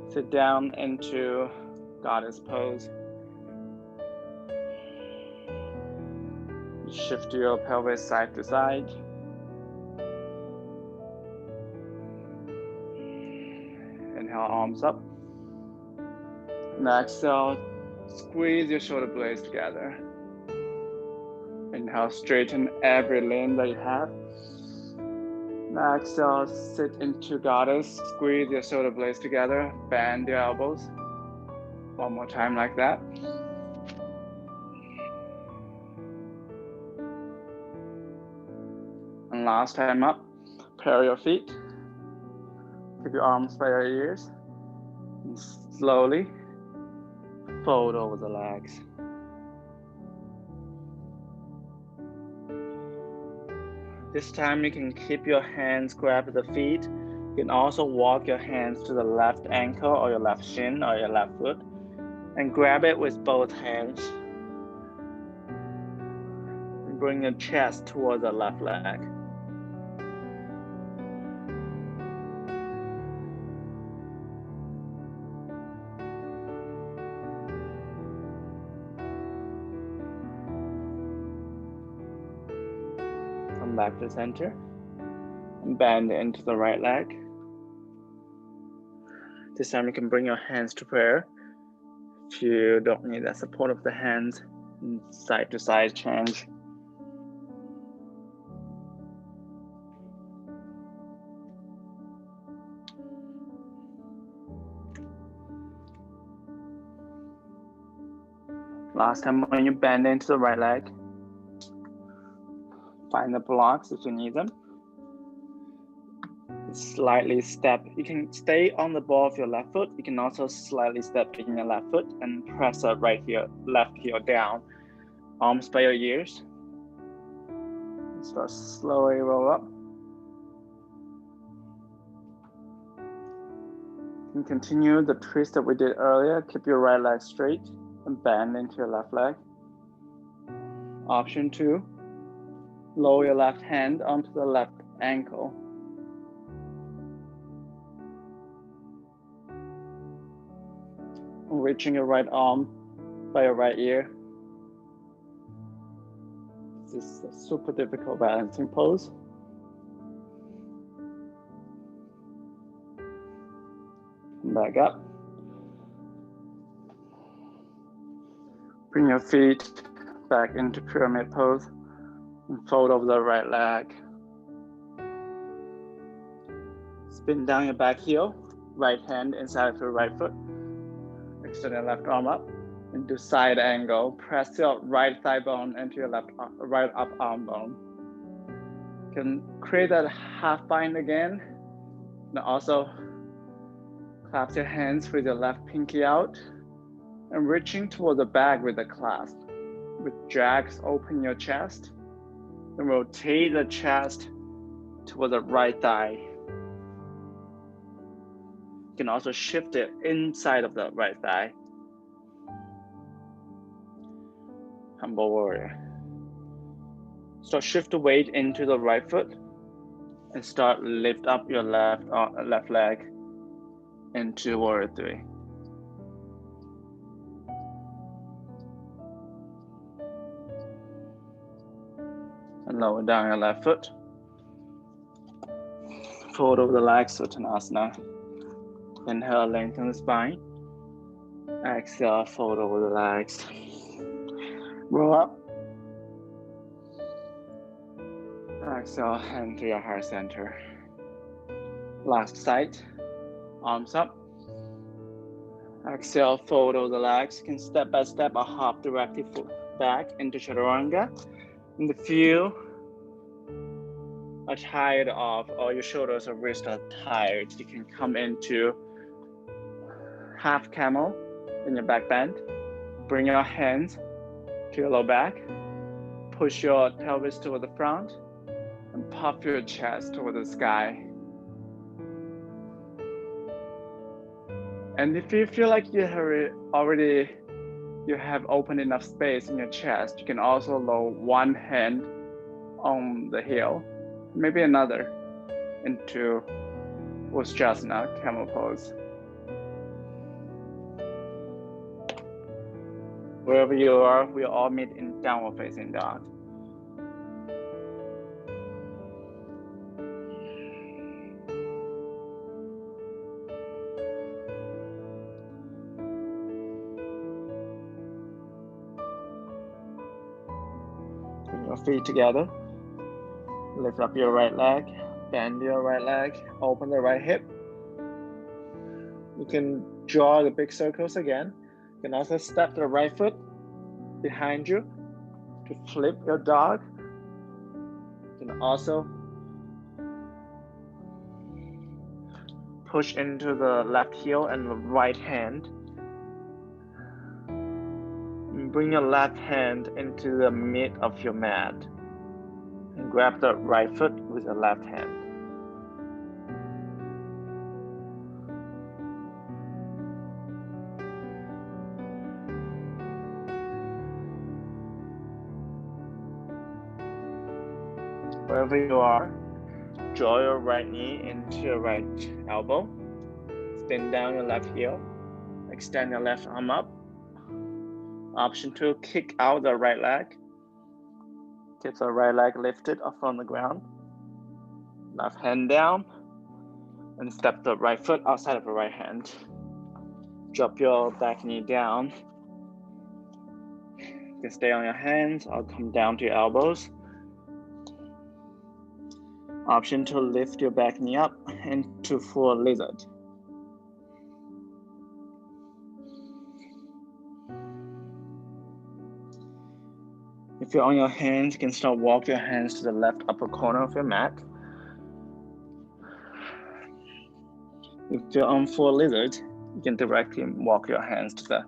Sit down into goddess pose. Shift your pelvis side to side. Inhale, arms up. And exhale, squeeze your shoulder blades together. Inhale, straighten every limb that you have. Now exhale, sit into goddess, squeeze your shoulder blades together, bend your elbows. One more time like that. And last time up, pair your feet. Keep your arms by your ears. And slowly fold over the legs. This time you can keep your hands grabbed at the feet. You can also walk your hands to the left ankle or your left shin or your left foot and grab it with both hands. And bring your chest towards the left leg. Come back to the center. And bend into the right leg. This time you can bring your hands to prayer. If you don't need the support of the hands, side to side change. Last time when you bend into the right leg, find the blocks if you need them. Slightly step. You can stay on the ball of your left foot. You can also slightly step in your left foot and press up right heel, left heel down. Arms by your ears. Start slowly roll up. You can continue the twist that we did earlier. Keep your right leg straight and bend into your left leg. Option 2, lower your left hand onto the left ankle. Reaching your right arm by your right ear. This is a super difficult balancing pose. Back up. Bring your feet back into pyramid pose and fold over the right leg. Spin down your back heel, right hand inside of your right foot. Extend your left arm up into side angle. Press your right thigh bone into your right up arm bone. You can create that half bind again. And also clasp your hands with your left pinky out and reaching toward the back with the clasp. With drags, open your chest and rotate the chest toward the right thigh. You can also shift it inside of the right thigh. Humble warrior. So shift the weight into the right foot and start lift up your left leg into warrior 3. And lower down your left foot. Fold over the legs, Uttanasana. Inhale, lengthen the spine. Exhale, fold over the legs. Roll up. Exhale, hand to your heart center. Last side, arms up. Exhale, fold over the legs. You can step by step or hop directly back into Chaturanga. And if you are tired of, or your shoulders or wrists are tired, you can come into half camel in your back bend. Bring your hands to your low back. Push your pelvis toward the front and puff your chest toward the sky. And if you feel like you have opened enough space in your chest, you can also lower one hand on the heel, maybe another, into Ustrasana, camel pose. Wherever you are, we all meet in downward facing dog. Bring your feet together. Lift up your right leg, bend your right leg, open the right hip. You can draw the big circles again. You can also step the right foot behind you to flip your dog. You can also push into the left heel and the right hand. And bring your left hand into the mid of your mat. And grab the right foot with the left hand. Wherever you are, draw your right knee into your right elbow. Spin down your left heel. Extend your left arm up. Option 2, kick out the right leg. Keep the right leg lifted up from the ground. Left hand down. And step the right foot outside of the right hand. Drop your back knee down. You can stay on your hands or come down to your elbows. Option to lift your back knee up into full lizard. If you're on your hands, you can start walk your hands to the left upper corner of your mat. If you're on full lizard, you can directly walk your hands to the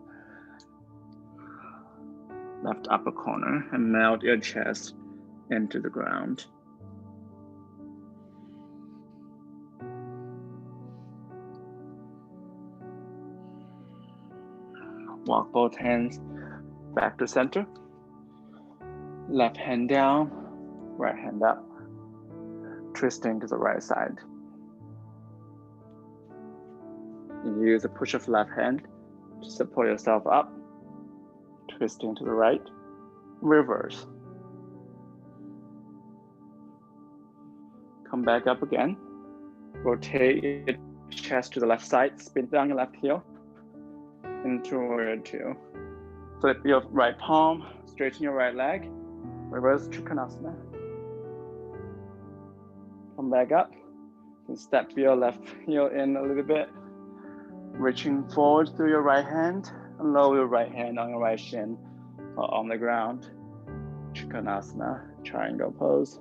left upper corner and melt your chest into the ground. Walk both hands back to center. Left hand down, right hand up. Twisting to the right side. You use the push of left hand to support yourself up. Twisting to the right. Reverse. Come back up again. Rotate your chest to the left side. Spin down your left heel into warrior two. Flip your right palm. Straighten your right leg. Reverse Trikonasana. Come back up. And step your left heel in a little bit. Reaching forward through your right hand. And lower your right hand on your right shin or on the ground. Trikonasana, triangle pose.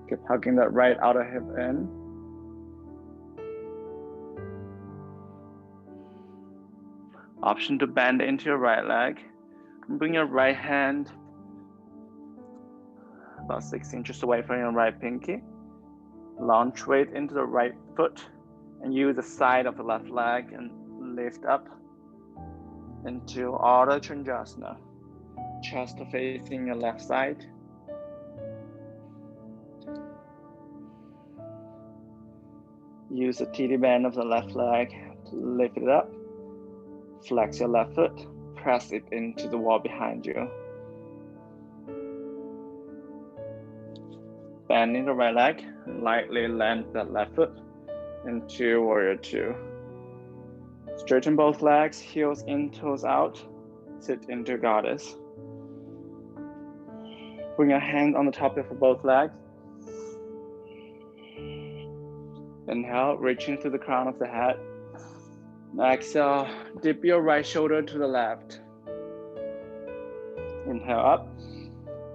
Keep hugging that right outer hip in. Option to bend into your right leg. Bring your right hand about 6 inches away from your right pinky. Launch weight into the right foot and use the side of the left leg and lift up into Ardha Chandrasana. Chest facing your left side. Use the TD band of the left leg to lift it up. Flex your left foot, press it into the wall behind you. Bending the right leg, lightly land that left foot into warrior two. Straighten both legs, heels in, toes out. Sit into goddess. Bring your hand on the top of both legs. Inhale, reaching to the crown of the head. Exhale, dip your right shoulder to the left. Inhale up.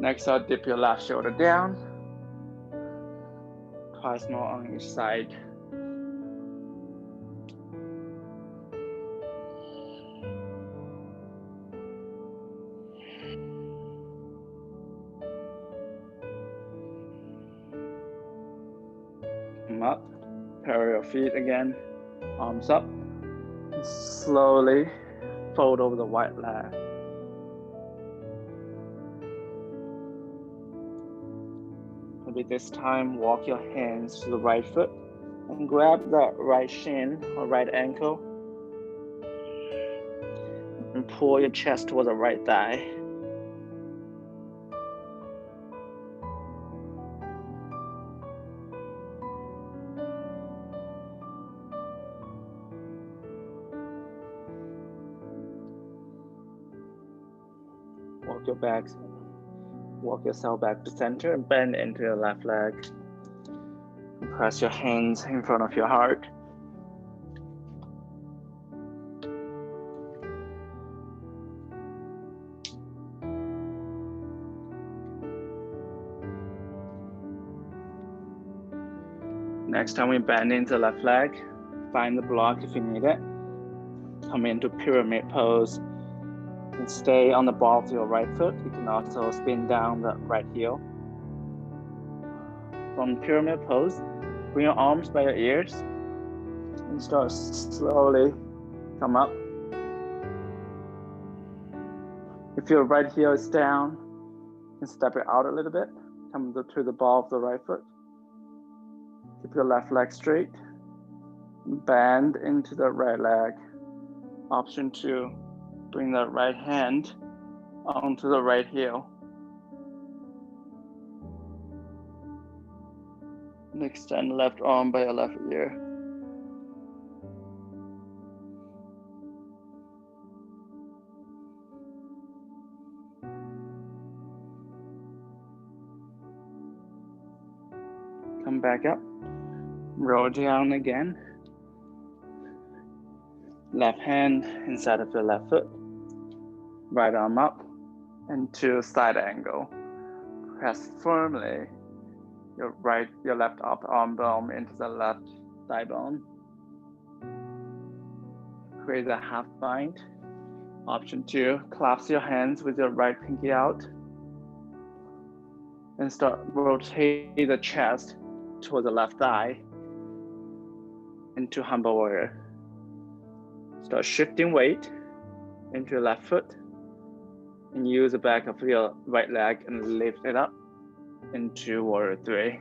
Exhale, dip your left shoulder down. Twice more on each side. Come up, parallel your feet again, arms up. Slowly fold over the right leg. Maybe this time, walk your hands to the right foot and grab the right shin or right ankle and pull your chest toward the right thigh. Walk yourself back to center and bend into your left leg. Press your hands in front of your heart. Next time we bend into the left leg, find the block if you need it. Come into pyramid pose. And stay on the ball of your right foot. You can also spin down the right heel. From pyramid pose, bring your arms by your ears and start slowly come up. If your right heel is down, you can step it out a little bit. Come to the ball of the right foot. Keep your left leg straight. Bend into the right leg. Option 2. Bring the right hand onto the right heel. And extend left arm by your left ear. Come back up. Roll down again. Left hand inside of your left foot. Right arm up into side angle. Press firmly your left arm bone into the left thigh bone. Create a half bind. Option 2, clasp your hands with your right pinky out and start rotate the chest toward the left thigh into humble warrior. Start shifting weight into your left foot and use the back of your right leg and lift it up into warrior 3.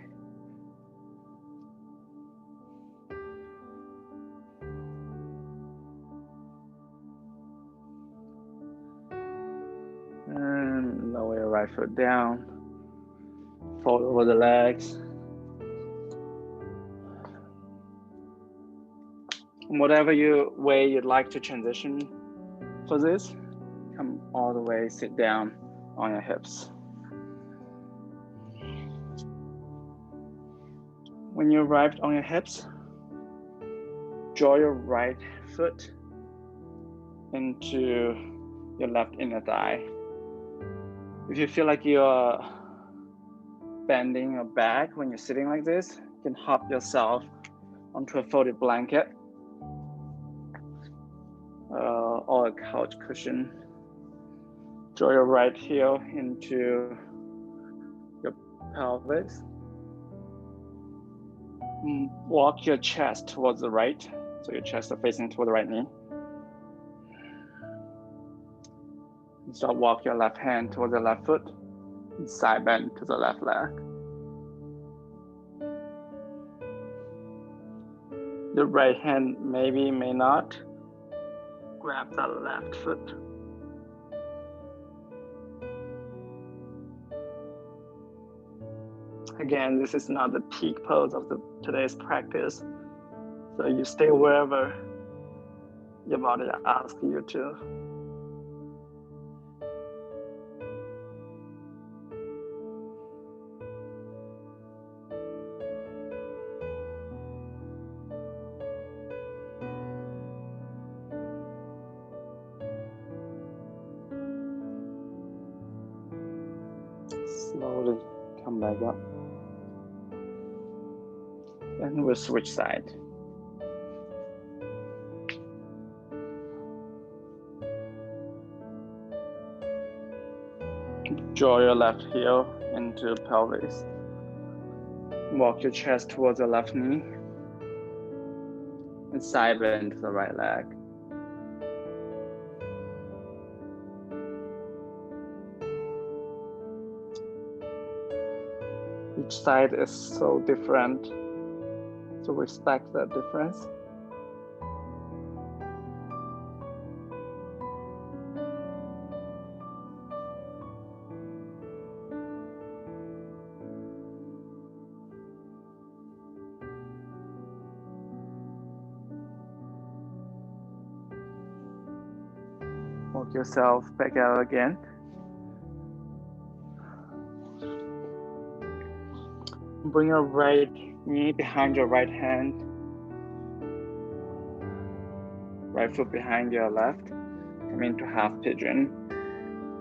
And lower your right foot down. Fold over the legs. Whatever way you'd like to transition for this, come all the way, sit down on your hips. When you arrived on your hips, draw your right foot into your left inner thigh. If you feel like you're bending your back when you're sitting like this, you can hop yourself onto a folded blanket or a couch cushion. Draw your right heel into your pelvis. Walk your chest towards the right, so your chest is facing toward the right knee. Start walk your left hand towards the left foot, and side bend to the left leg. The right hand may not grab that left foot. Again, this is not the peak pose of today's practice, so you stay wherever your body asks you to. Slowly come back up. And we'll switch side. Draw your left heel into pelvis. Walk your chest towards the left knee. And side bend to the right leg. Each side is so different, so respect that difference. Walk yourself back out again. Bring your right knee behind your right hand. Right foot behind your left. Come into half pigeon.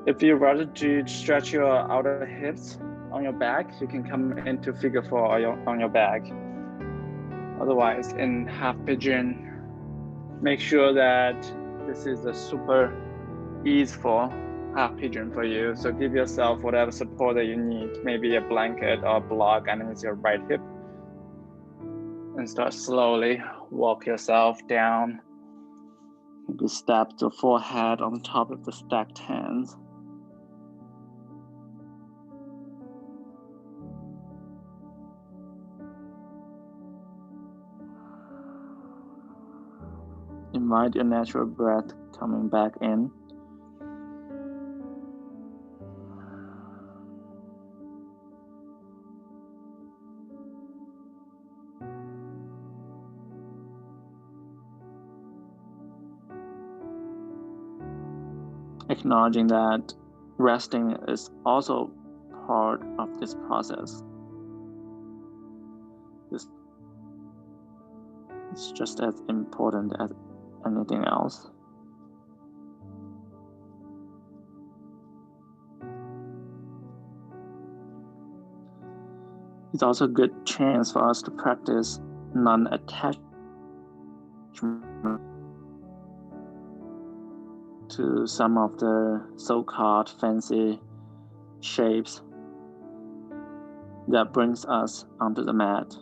If you rather to stretch your outer hips on your back, you can come into figure 4 on your back. Otherwise, in half pigeon, make sure that this is a super easeful half pigeon for you. So give yourself whatever support that you need, maybe a blanket or a block underneath your right hip. And start slowly walk yourself down. Maybe step the forehead on top of the stacked hands. Invite your natural breath coming back in acknowledging that resting is also part of this process. It's just as important as anything else. It's also a good chance for us to practice non-attachment to some of the so-called fancy shapes that brings us onto the mat.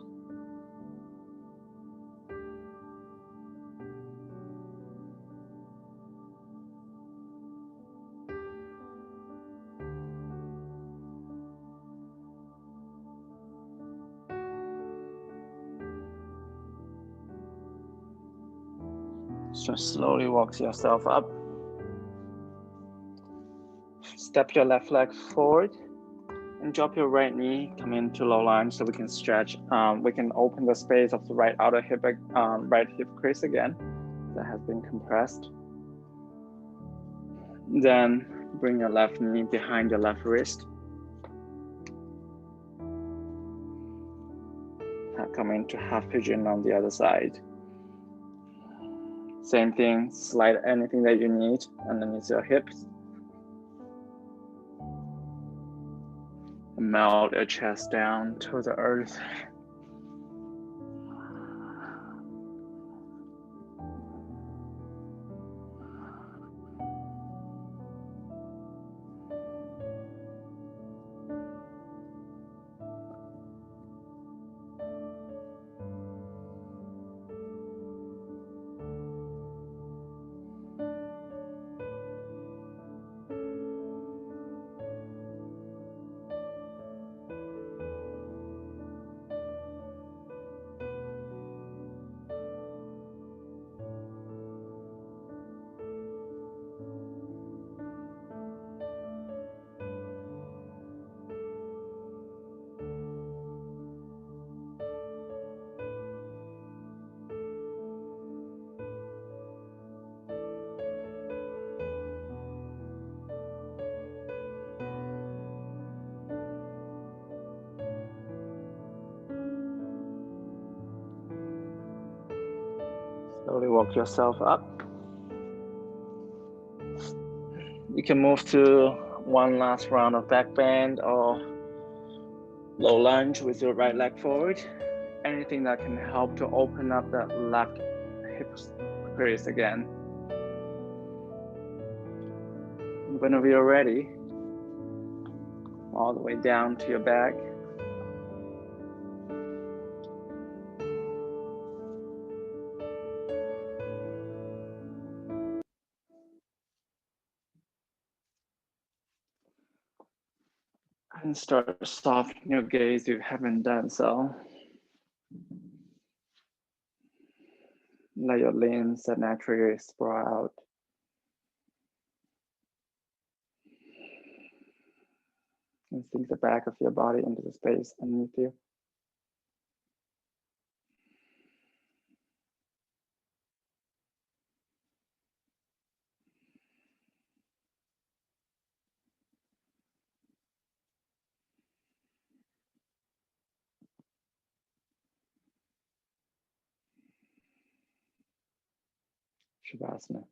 Just slowly walk yourself up. Step your left leg forward and drop your right knee. Come into low lunge so we can stretch. We can open the space of the right outer hip, right hip crease again. That has been compressed. Then bring your left knee behind your left wrist. Come into half pigeon on the other side. Same thing, slide anything that you need underneath your hips. Melt your chest down to the earth. Slowly walk yourself up. You can move to one last round of back bend or low lunge with your right leg forward. Anything that can help to open up that left hip crease again. Whenever you're ready, all the way down to your back. And start softening your gaze if you haven't done so. Let your limbs naturally sprawl out. And sink the back of your body into the space underneath you. Shavasana.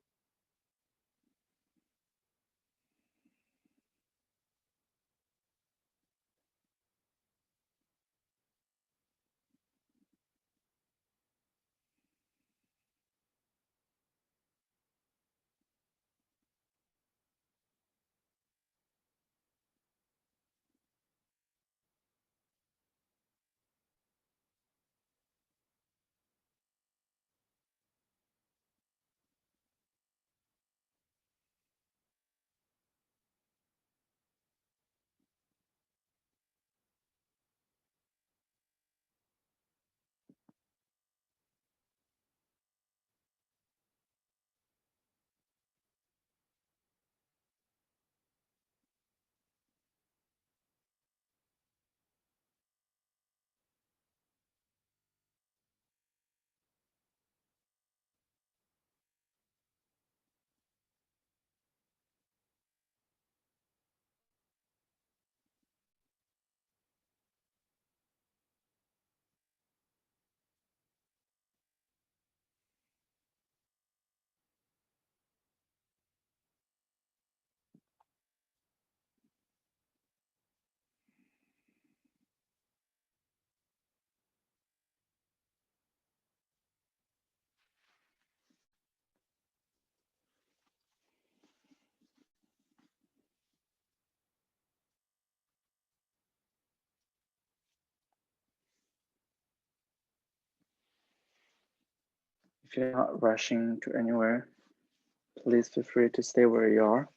If you're not rushing to anywhere, please feel free to stay where you are.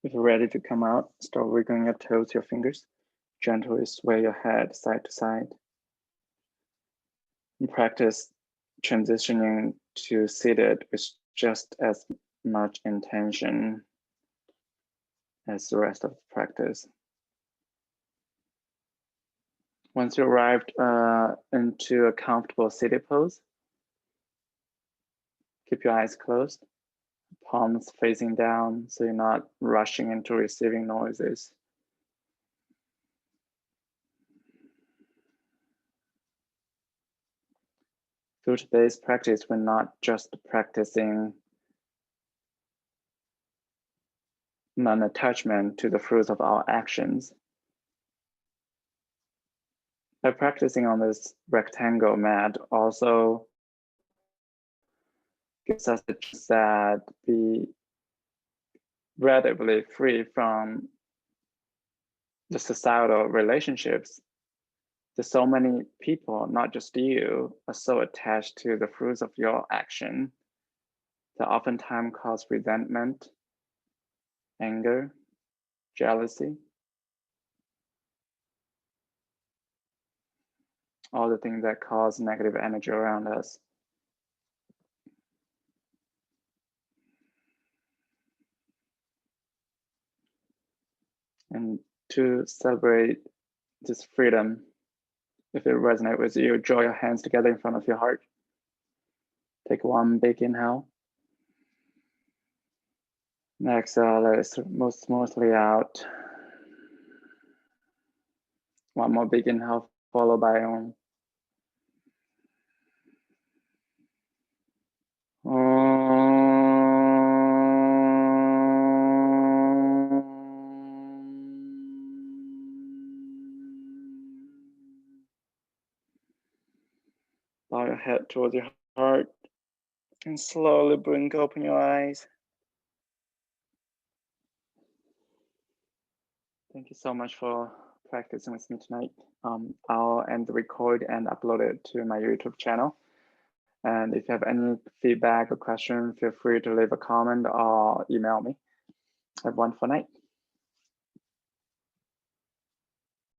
If you're ready to come out, start wiggling your toes, your fingers. Gently sway your head side to side. And practice transitioning to seated with just as much intention as the rest of the practice. Once you arrived into a comfortable seated pose, keep your eyes closed, palms facing down so you're not rushing into receiving noises. Through today's practice, we're not just practicing non-attachment to the fruits of our actions. By practicing on this rectangle mat also gives us the chance that be relatively free from the societal relationships. There's so many people, not just you, are so attached to the fruits of your action that oftentimes cause resentment, anger, jealousy, all the things that cause negative energy around us. And to celebrate this freedom, if it resonates with you, draw your hands together in front of your heart. Take one big inhale. And exhale, let it move smoothly out. One more big inhale, followed by bow your head towards your heart and slowly blink open your eyes. Thank you so much for practicing with me tonight. I'll end the record and upload it to my YouTube channel. And if you have any feedback or question, feel free to leave a comment or email me. Have a wonderful night.